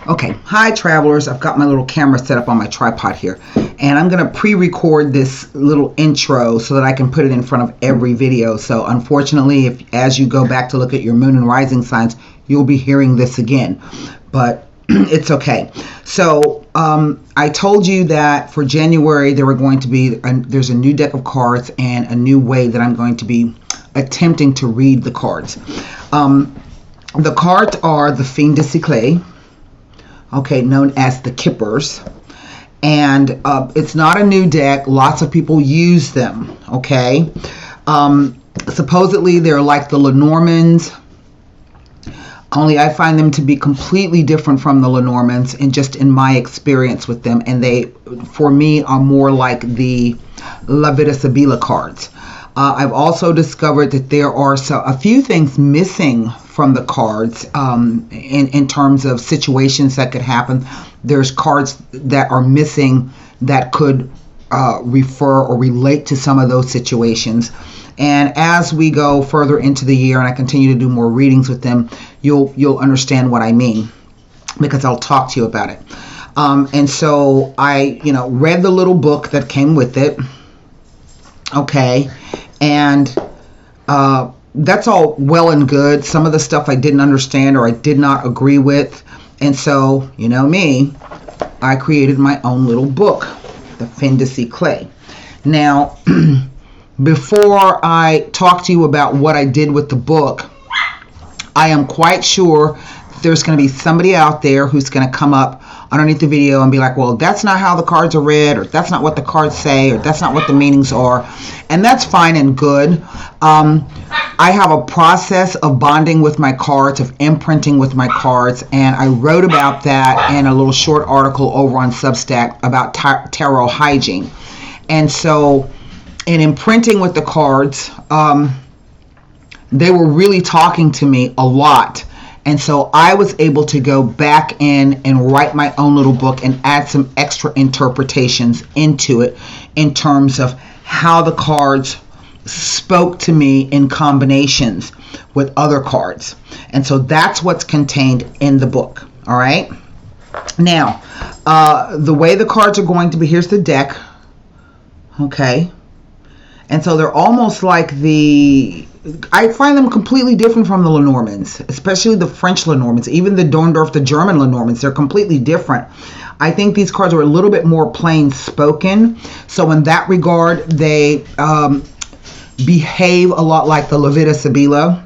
Okay, hi travelers. I've got my little camera set up on my tripod here, and I'm going to pre-record this little intro so that I can put it in front of every video. So unfortunately, as you go back to look at your moon and rising signs, you'll be hearing this again, but it's okay. So I told you that for January there were going to be there's a new deck of cards and a new way that I'm going to be attempting to read the cards. The cards are the Fin de Siècle, okay, known as the Kippers, and it's not a new deck. Lots of people use them, okay. Supposedly they're like the Lenormands, only I find them to be completely different from the Lenormands, and just in my experience with them, and they, for me, are more like the La Vida Sibila cards. I've also discovered that there are a few things missing from the cards in terms of situations that could happen. There's cards that are missing that could refer or relate to some of those situations. And as we go further into the year and I continue to do more readings with them, you'll understand what I mean, because I'll talk to you about it. And so I, read the little book that came with it. Okay. And that's all well and good. Some of the stuff I didn't understand or I did not agree with. And so, you know me, I created my own little book, the Fin de Siècle. Now, before I talk to you about what I did with the book, I am quite sure there's going to be somebody out there who's going to come up underneath the video and be like, well, that's not how the cards are read, or that's not what the cards say, or that's not what the meanings are. And that's fine and good. I have a process of bonding with my cards, of imprinting with my cards, and I wrote about that in a little short article over on Substack about tarot hygiene. And so in imprinting with the cards, they were really talking to me a lot. And so I was able to go back in and write my own little book and add some extra interpretations into it in terms of how the cards spoke to me in combinations with other cards. And so that's what's contained in the book. All right. Now, the way the cards are going to be, here's the deck. Okay. And so they're almost like I find them completely different from the Lenormands, especially the French Lenormands, even the Dorndorf, the German Lenormands. They're completely different. I think these cards are a little bit more plain spoken. So in that regard, they behave a lot like the La Vida Sibila.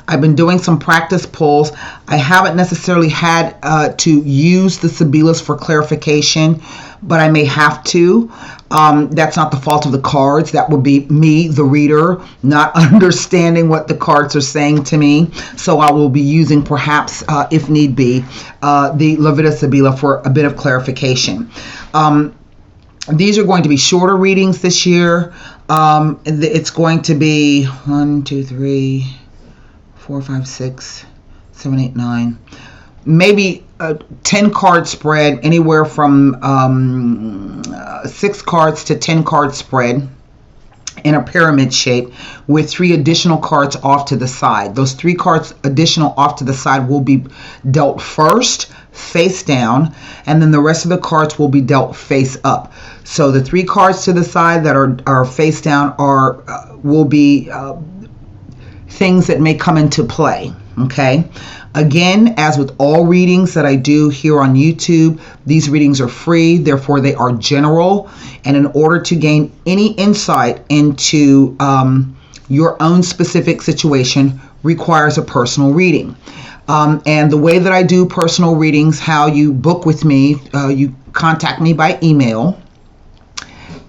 I've been doing some practice pulls. I haven't necessarily had to use the Sibilas for clarification, but I may have to. That's not the fault of the cards. That would be me, the reader, not understanding what the cards are saying to me. So I will be using, perhaps, if need be, the La Vida Sibila for a bit of clarification. These are going to be shorter readings this year. It's going to be 1, 2, 3, 4, 5, 6, 7, 8, 9, maybe a 10 card spread, anywhere from 6 cards to 10 card spread in a pyramid shape with 3 additional cards off to the side. Those 3 cards additional off to the side will be dealt first face down, and then the rest of the cards will be dealt face up. So the 3 cards to the side that are face down will be things that may come into play. Okay. Again, as with all readings that I do here on YouTube, these readings are free, therefore they are general. And in order to gain any insight into your own specific situation requires a personal reading. And the way that I do personal readings, how you book with me, you contact me by email,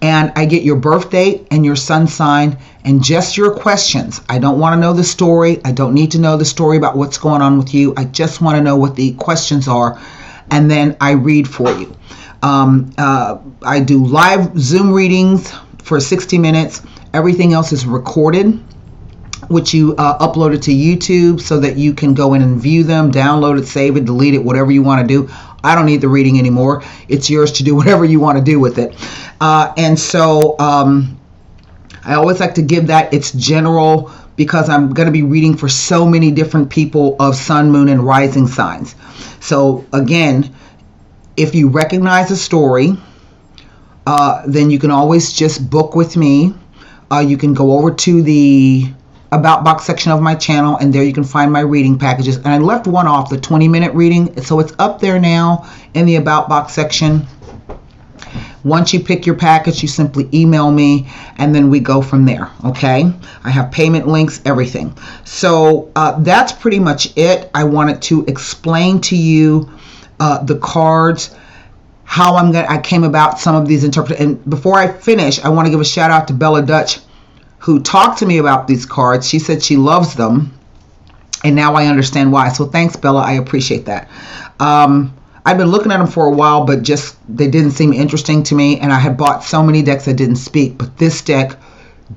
and I get your birth date and your sun sign and just your questions. I don't want to know the story. I don't need to know the story about what's going on with you. I just want to know what the questions are, and then I read for you. I do live Zoom readings for 60 minutes. Everything else is recorded, which you upload it to YouTube so that you can go in and view them, download it, save it, delete it, whatever you want to do. I don't need the reading anymore. It's yours to do whatever you want to do with it. And so I always like to give that its general because I'm going to be reading for so many different people of sun, moon, and rising signs. So again, if you recognize a story, then you can always just book with me. You can go over to the About box section of my channel, and there you can find my reading packages. And I left one off, the 20-minute reading, so it's up there now in the About box section. Once you pick your package, you simply email me, and then we go from there, okay? I have payment links, everything. So that's pretty much it. I wanted to explain to you the cards, how I came about some of these interpretations. And before I finish, I want to give a shout out to Bella Dutch, who talked to me about these cards. She said she loves them, and now I understand why. So thanks, Bella. I appreciate that. I've been looking at them for a while, but just they didn't seem interesting to me, and I had bought so many decks that didn't speak, but this deck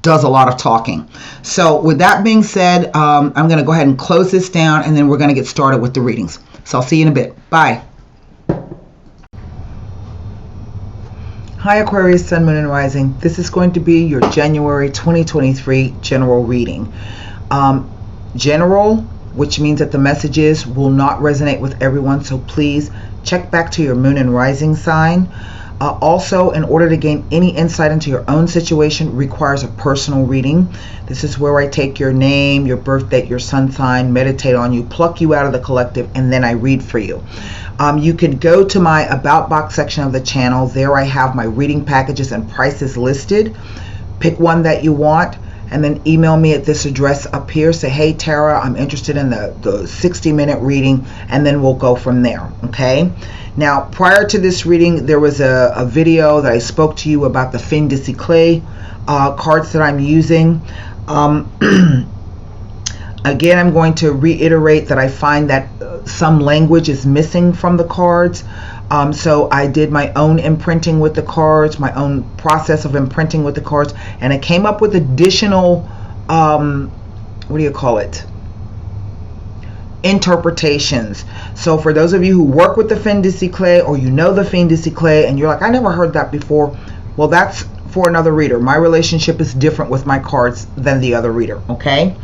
does a lot of talking. So with that being said, I'm going to go ahead and close this down, and then we're going to get started with the readings. So I'll see you in a bit. Bye. Hi Aquarius, Sun, Moon, and Rising. This is going to be your January 2023 general reading. General, which means that the messages will not resonate with everyone, so please check back to your Moon and Rising sign. Also, in order to gain any insight into your own situation requires a personal reading. This is where I take your name, your birth date, your sun sign, meditate on you, pluck you out of the collective, and then I read for you. You can go to my About box section of the channel. There I have my reading packages and prices listed. Pick one that you want, and then email me at this address up here. Say, hey Tara, I'm interested in the 60-minute reading, and then we'll go from there, okay? Now, prior to this reading, there was a video that I spoke to you about the Fin de Cycle cards that I'm using. Again, I'm going to reiterate that I find that some language is missing from the cards. So I did my own imprinting with the cards, my own process of imprinting with the cards, and I came up with additional, what do you call it? Interpretations. So for those of you who work with the Fin de Cycle, or you know the Fin de Cycle, and you're like, I never heard that before, well, that's for another reader. My relationship is different with my cards than the other reader, okay?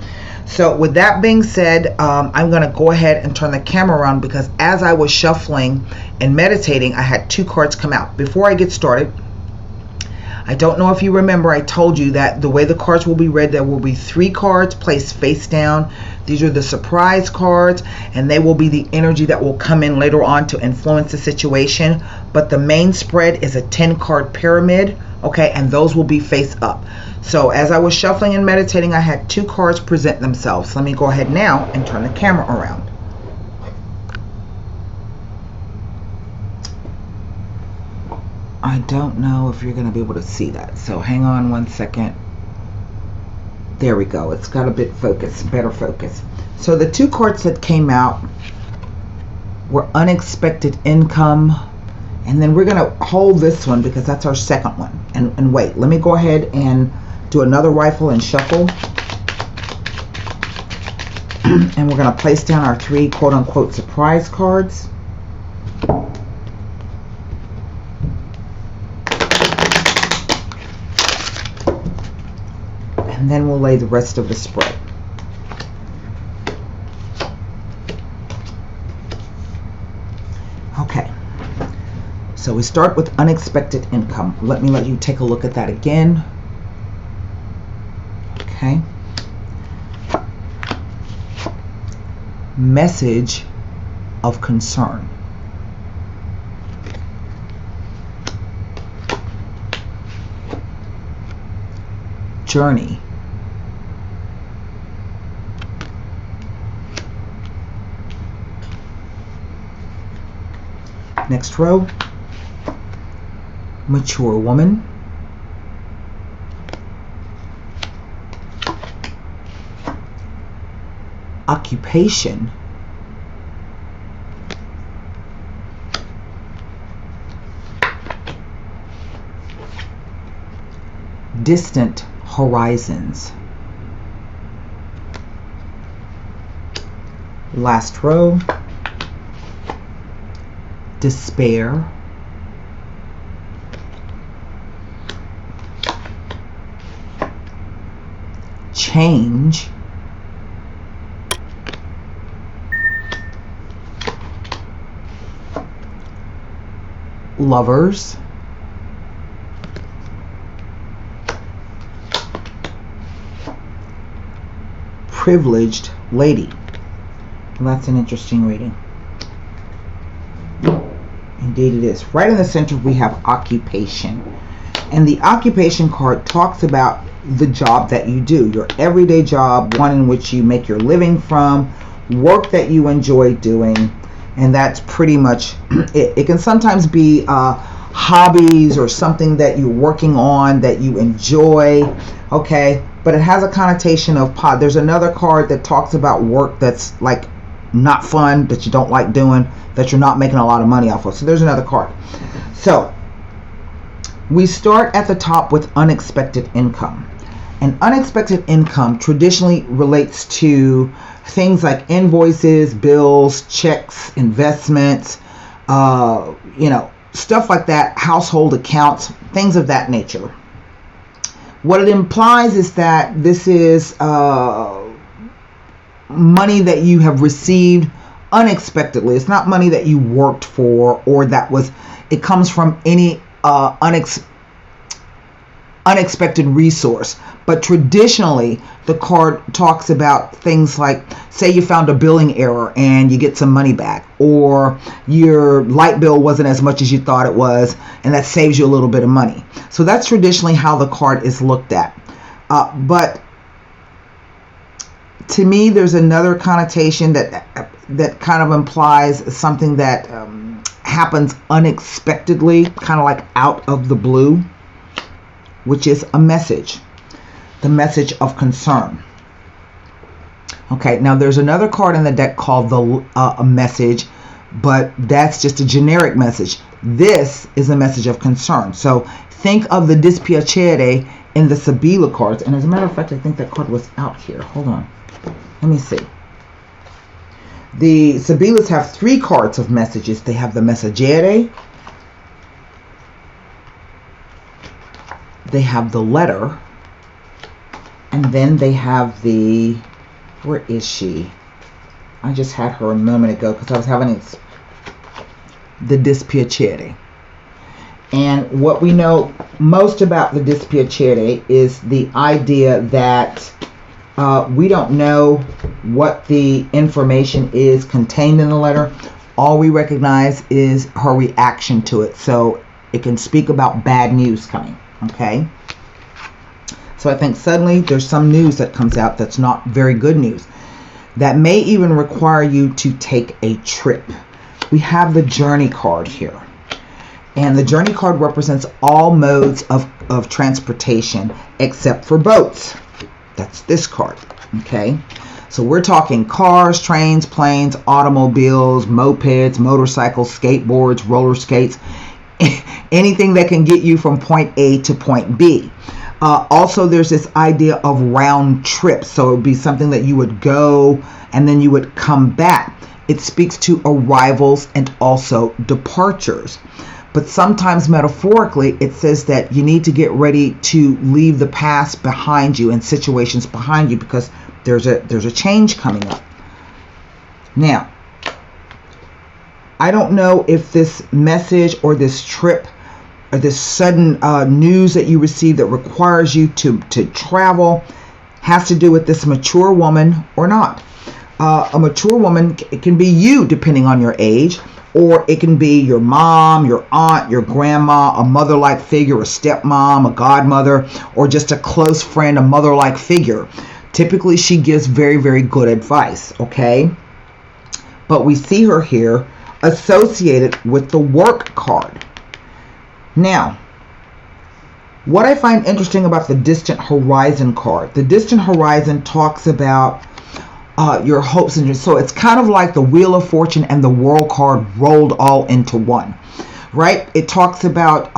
So with that being said, I'm going to go ahead and turn the camera around, because as I was shuffling and meditating, I had two cards come out. Before I get started, I don't know if you remember, I told you that the way the cards will be read, there will be 3 cards placed face down. These are the surprise cards, and they will be the energy that will come in later on to influence the situation. But the main spread is a 10-card pyramid, okay, and those will be face up. So as I was shuffling and meditating, I had 2 cards present themselves. Let me go ahead now and turn the camera around. I don't know if you're going to be able to see that, so hang on one second. There we go. It's got a bit focus, better focus. So the 2 cards that came out were Unexpected Income, and then we're going to hold this one because that's our second one. And wait, let me go ahead and do another rifle and shuffle. And we're going to place down our 3 quote-unquote surprise cards. And then we'll lay the rest of the spread. Okay. So we start with Unexpected Income. Let you take a look at that again. Okay. Message of concern. Journey. Next row. Mature woman. Occupation. Distant horizons. Last row. Despair. Change. Lovers, Privileged Lady. Well, that's an interesting reading. Indeed it is. Right in the center we have occupation. And the occupation card talks about the job that you do. Your everyday job, one in which you make your living from, work that you enjoy doing. And that's pretty much it. It can sometimes be hobbies or something that you're working on that you enjoy. Okay. But it has a connotation of pot. There's another card that talks about work that's like not fun, that you don't like doing, that you're not making a lot of money off of. So there's another card. So we start at the top with unexpected income. And unexpected income traditionally relates to things like invoices, bills, checks, investments, stuff like that, household accounts, things of that nature. What it implies is that this is money that you have received unexpectedly. It's not money that you worked for, or it comes from any unexpected resource. But traditionally, the card talks about things like, say you found a billing error and you get some money back, or your light bill wasn't as much as you thought it was, and that saves you a little bit of money. So that's traditionally how the card is looked at. But to me, there's another connotation that kind of implies something that happens unexpectedly, kind of like out of the blue, which is a message. The message of concern. Okay, now there's another card in the deck called a message, but that's just a generic message. This is a message of concern. So think of the dispiacere in the Sibilla cards. And as a matter of fact, I think that card was out here. Hold on. Let me see. The Sibillas have 3 cards of messages. They have the messaggere, they have the letter, and then they have the, where is she? I just had her a moment ago because I was having the dispiacere. And what we know most about the dispiacere is the idea that we don't know what the information is contained in the letter. All we recognize is her reaction to it. So it can speak about bad news coming. Okay? So I think suddenly there's some news that comes out that's not very good news. That may even require you to take a trip. We have the Journey card here. And the Journey card represents all modes of transportation except for boats. That's this card. Okay? So we're talking cars, trains, planes, automobiles, mopeds, motorcycles, skateboards, roller skates, anything that can get you from point A to point B. Also, there's this idea of round trips. So it would be something that you would go and then you would come back. It speaks to arrivals and also departures. But sometimes metaphorically, it says that you need to get ready to leave the past behind you and situations behind you because there's a change coming up. Now, I don't know if this message or this trip or this sudden news that you receive that requires you to travel has to do with this mature woman or not. A mature woman, it can be you depending on your age, or it can be your mom, your aunt, your grandma, a mother-like figure, a stepmom, a godmother, or just a close friend, a mother-like figure. Typically, she gives very, very good advice, okay? But we see her here associated with the work card. Now, what I find interesting about the Distant Horizon card, the Distant Horizon talks about your hopes and dreams. So it's kind of like the Wheel of Fortune and the World card rolled all into one, right? It talks about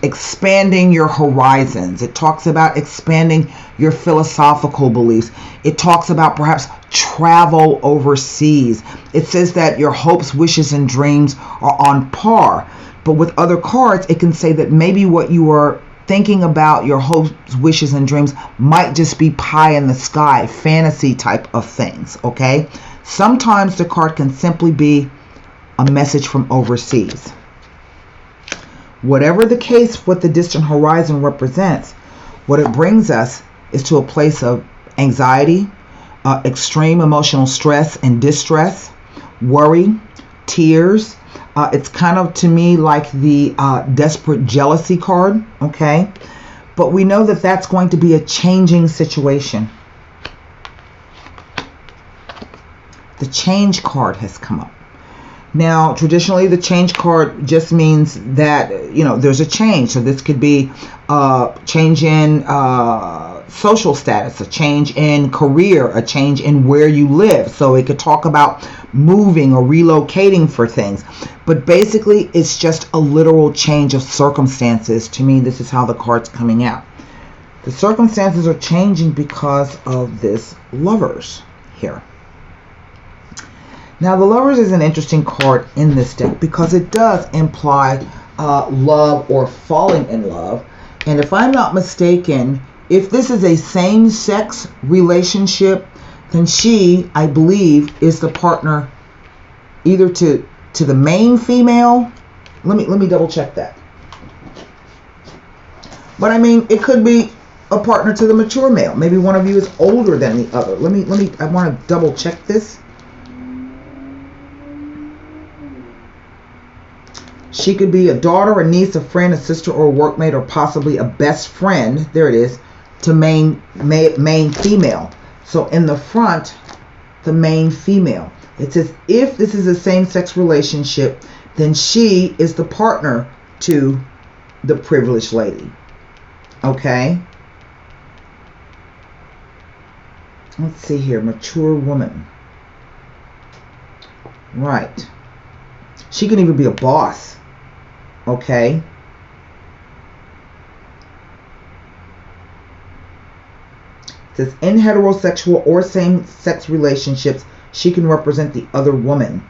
expanding your horizons. It talks about expanding your philosophical beliefs. It talks about perhaps travel overseas. It says that your hopes, wishes, and dreams are on par. But with other cards, it can say that maybe what you are thinking about, your hopes, wishes, and dreams, might just be pie in the sky, fantasy type of things, okay? Sometimes the card can simply be a message from overseas. Whatever the case, what the distant horizon represents, what it brings us is to a place of anxiety, extreme emotional stress and distress, worry, tears. It's kind of, to me, like the desperate jealousy card, okay? But we know that that's going to be a changing situation. The change card has come up. Now, traditionally, the change card just means that, you know, there's a change. So this could be a change in social status, a change in career, a change in where you live. So it could talk about moving or relocating for things. But basically, it's just a literal change of circumstances. To me, this is how the card's coming out. The circumstances are changing because of this Lovers here. Now, the Lovers is an interesting card in this deck because it does imply love or falling in love. And if I'm not mistaken, if this is a same-sex relationship, then she, I believe, is the partner either to the main female. Let me double check that. But I mean, it could be a partner to the mature male. Maybe one of you is older than the other. I want to double check this. She could be a daughter, a niece, a friend, a sister, or a workmate, or possibly a best friend. There it is, to main female. So in the front, the main female. It says if this is a same-sex relationship, then she is the partner to the privileged lady. Okay? Let's see here. Mature woman. Right. She can even be a boss. Okay. It says in heterosexual or same-sex relationships, she can represent the other woman,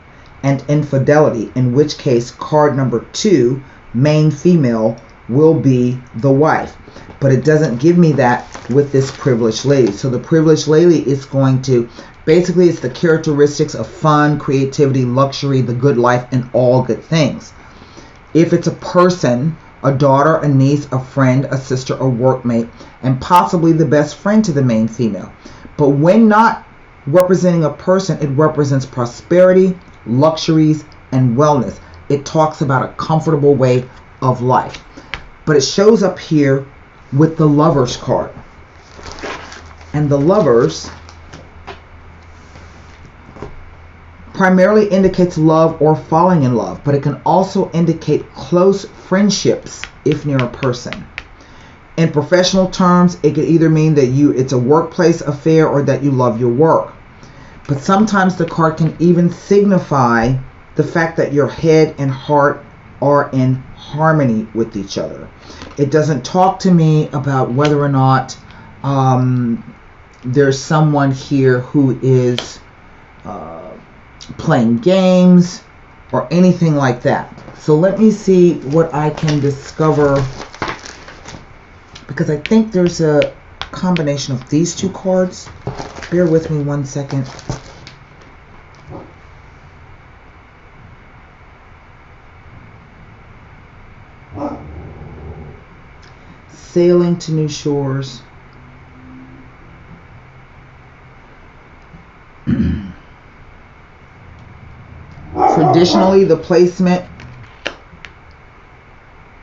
and infidelity, in which case card number 2, main female, will be the wife. But it doesn't give me that with this privileged lady. So the privileged lady is going to, basically, it's the characteristics of fun, creativity, luxury, the good life, and all good things. If it's a person, a daughter, a niece, a friend, a sister, a workmate, and possibly the best friend to the main female. But when not representing a person, it represents prosperity, luxuries, and wellness. It talks about a comfortable way of life. But it shows up here with the Lovers card. And the Lovers primarily indicates love or falling in love, but it can also indicate close friendships if near a person. In professional terms, it could either mean that it's a workplace affair or that you love your work. But sometimes the card can even signify the fact that your head and heart are in harmony with each other. It doesn't talk to me about whether or not there's someone here who is playing games or anything like that. So let me see what I can discover, because I think there's a combination of these two cards. Bear with me one second. Sailing to new shores. Traditionally, the placement,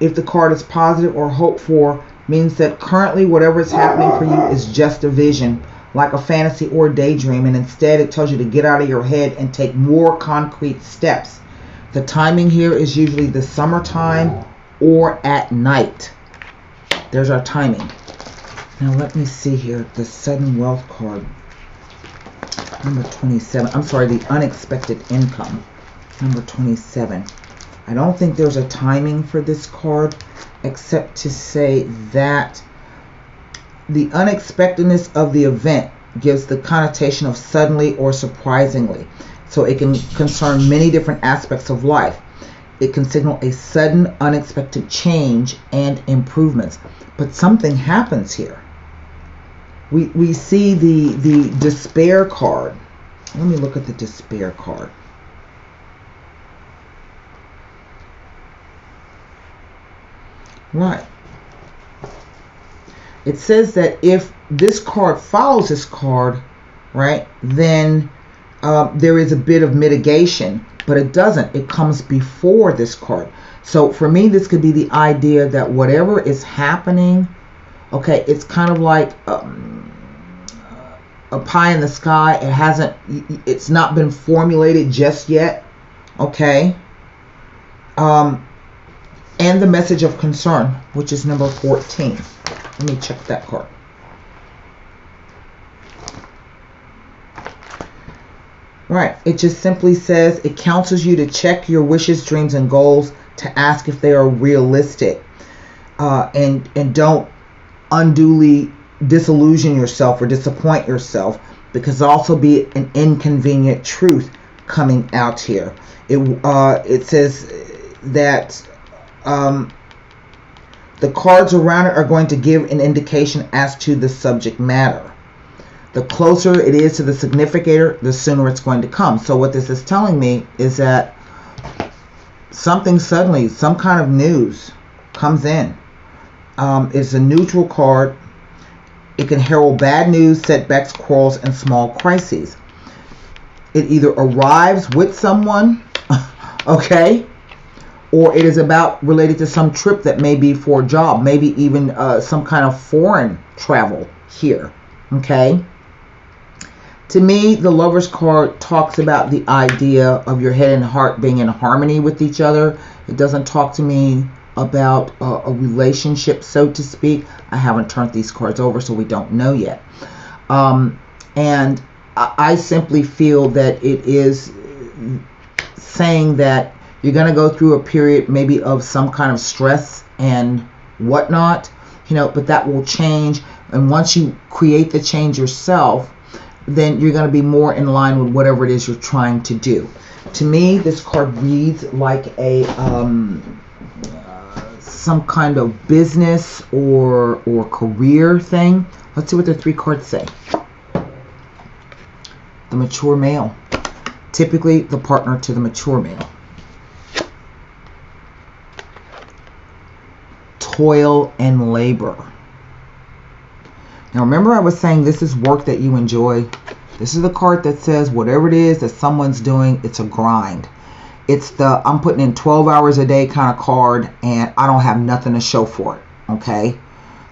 if the card is positive or hoped for, means that currently whatever is happening for you is just a vision, like a fantasy or a daydream, and instead it tells you to get out of your head and take more concrete steps. The timing here is usually the summertime or at night. There's our timing. Now let me see here, the sudden wealth card. Number 27. I'm sorry, the unexpected income. Number 27. I don't think there's a timing for this card, except to say that the unexpectedness of the event gives the connotation of suddenly or surprisingly. So it can concern many different aspects of life. It can signal a sudden, unexpected change and improvements. But something happens here. We see the despair card. Let me look at the despair card. Right. It says that if this card follows this card, right, then there is a bit of mitigation, but it doesn't. It comes before this card. So for me, this could be the idea that whatever is happening, okay, it's kind of like a pie in the sky. It's not been formulated just yet, okay. And the message of concern, which is number 14. Let me check that card. Right. It just simply says it counsels you to check your wishes, dreams, and goals to ask if they are realistic, and don't unduly disillusion yourself or disappoint yourself, because there'll also be an inconvenient truth coming out here. It says that the cards around it are going to give an indication as to the subject matter. The closer it is to the significator, the sooner it's going to come. So what this is telling me is that something suddenly, some kind of news comes in. It's a neutral card. It can herald bad news, setbacks, quarrels, and small crises. It either arrives with someone, okay, or it is about related to some trip that may be for a job, maybe even some kind of foreign travel here, okay. To me, the Lover's card talks about the idea of your head and heart being in harmony with each other. It doesn't talk to me about a relationship, so to speak. I haven't turned these cards over, so we don't know yet. And I simply feel that it is saying that you're going to go through a period maybe of some kind of stress and whatnot, but that will change. And once you create the change yourself, then you're going to be more in line with whatever it is you're trying to do. To me, this card reads like a some kind of business or career thing. Let's see what the 3 cards say. The mature male. Typically the partner to the mature male. Toil and labor. Now remember, I was saying this is work that you enjoy. This is the card that says whatever it is that someone's doing, it's a grind. It's the I'm putting in 12 hours a day kind of card, and I don't have nothing to show for it, okay?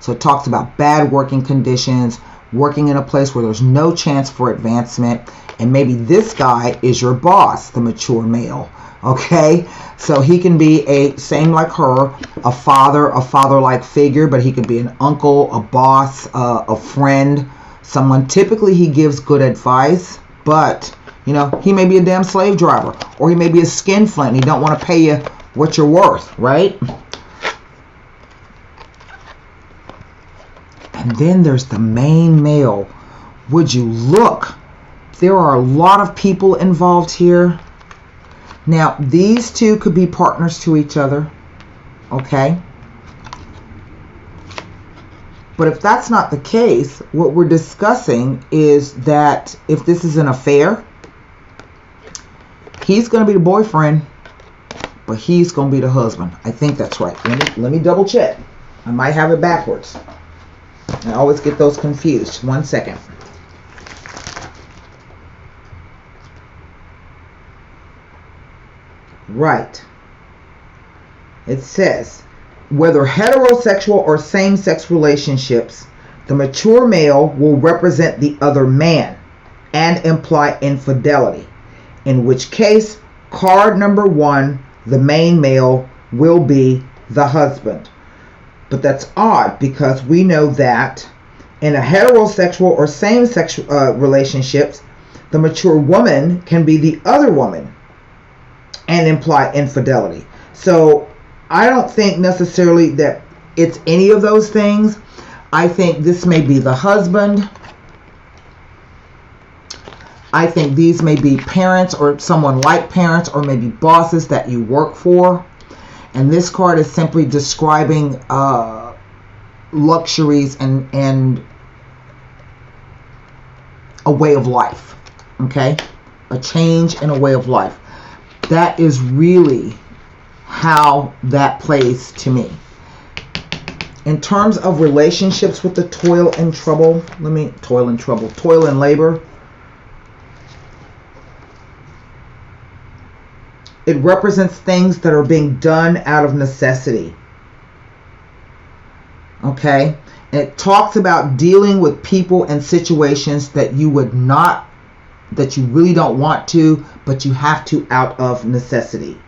So it talks about bad working conditions, working in a place where there's no chance for advancement, and maybe this guy is your boss, the mature male, okay? So he can be same like her, a father-like figure, but he could be an uncle, a boss, a friend, someone. Typically he gives good advice, but he may be a damn slave driver, or he may be a skinflint and he don't want to pay you what you're worth, right? And then there's the main male. Would you look? There are a lot of people involved here. Now, these two could be partners to each other, okay? But if that's not the case, what we're discussing is that if this is an affair, he's going to be the boyfriend, but he's going to be the husband. I think that's right. Let me double check. I might have it backwards. I always get those confused. 1 second. Right. It says, whether heterosexual or same-sex relationships, the mature male will represent the other man and imply infidelity, in which case, card number 1, the main male, will be the husband. But that's odd, because we know that in a heterosexual or same-sex relationships, the mature woman can be the other woman and imply infidelity. So I don't think necessarily that it's any of those things. I think this may be the husband. I think these may be parents or someone like parents, or maybe bosses that you work for. And this card is simply describing luxuries and a way of life. Okay? A change in a way of life. That is really how that plays to me. In terms of relationships with the toil and trouble, toil and labor, it represents things that are being done out of necessity. Okay? And it talks about dealing with people and situations that you really don't want to, but you have to out of necessity.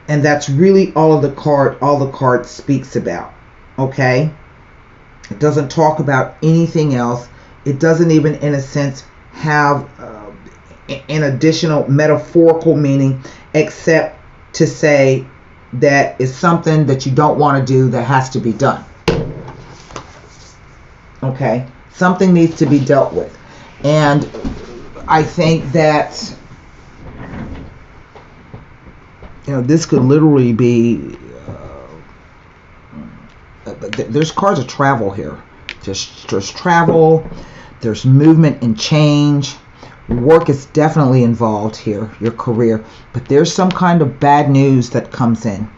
And that's really all the card speaks about. Okay? It doesn't talk about anything else. It doesn't even, in a sense, have an additional metaphorical meaning, except to say that it's something that you don't want to do that has to be done. Okay? Something needs to be dealt with. And I think that, this could literally be, there's cards of travel here. There's travel, there's movement and change. Work is definitely involved here, your career, but there's some kind of bad news that comes in.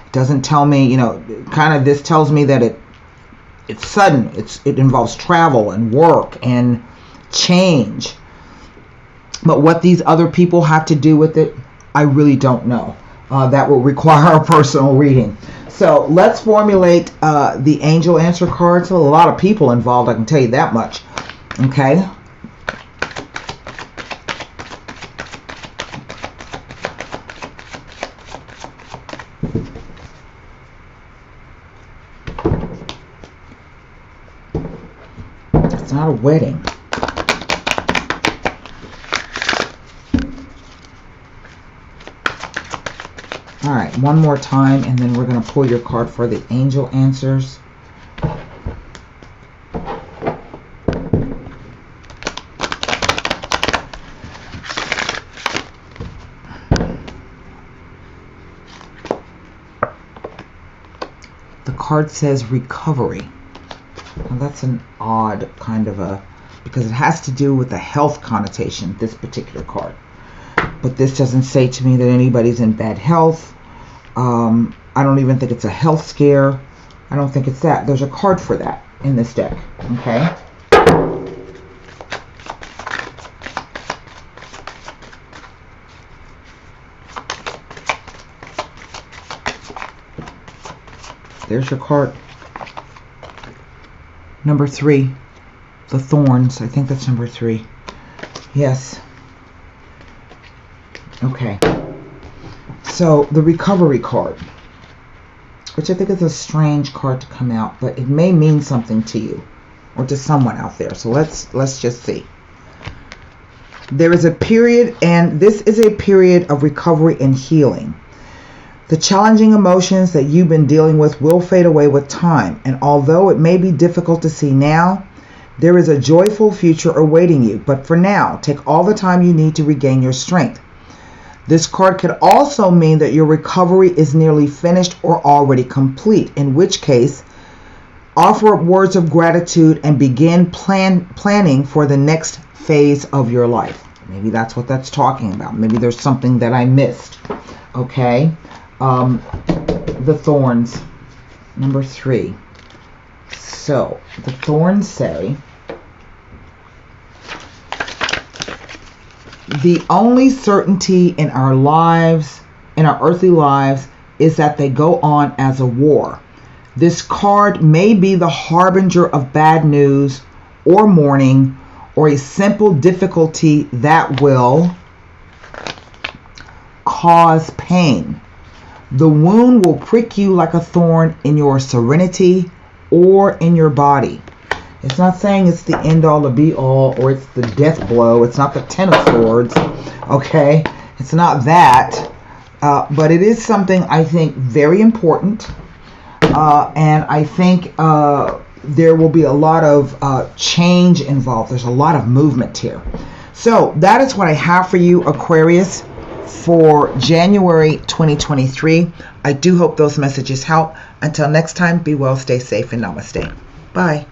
It doesn't tell me, this tells me that it's sudden. It involves travel and work and change. But what these other people have to do with it, I really don't know. That will require a personal reading. So let's formulate the angel answer cards. So a lot of people involved, I can tell you that much. Okay. It's not a wedding. All right, one more time, and then we're going to pull your card for the angel answers. The card says recovery. Now that's an odd kind of because it has to do with the health connotation, this particular card. But this doesn't say to me that anybody's in bad health. I don't even think it's a health scare. I don't think it's that. There's a card for that in this deck. Okay. There's your card. Number 3. The Thorns. I think that's number 3. Yes. Okay. So the recovery card, which I think is a strange card to come out, but it may mean something to you or to someone out there. So let's just see. There is a period, and this is a period of recovery and healing. The challenging emotions that you've been dealing with will fade away with time, and although it may be difficult to see now, there is a joyful future awaiting you. But for now, take all the time you need to regain your strength. This card could also mean that your recovery is nearly finished or already complete, in which case, offer up words of gratitude and begin planning for the next phase of your life. Maybe that's what that's talking about. Maybe there's something that I missed. Okay. The Thorns, number 3. So, the Thorns say, the only certainty in our lives, in our earthly lives, is that they go on as a war. This card may be the harbinger of bad news or mourning or a simple difficulty that will cause pain. The wound will prick you like a thorn in your serenity or in your body. It's not saying it's the end all, the be all, or it's the death blow. It's not the 10 of Swords. Okay? It's not that. But it is something I think very important. And I think there will be a lot of change involved. There's a lot of movement here. So that is what I have for you, Aquarius, for January 2023. I do hope those messages help. Until next time, be well, stay safe, and namaste. Bye.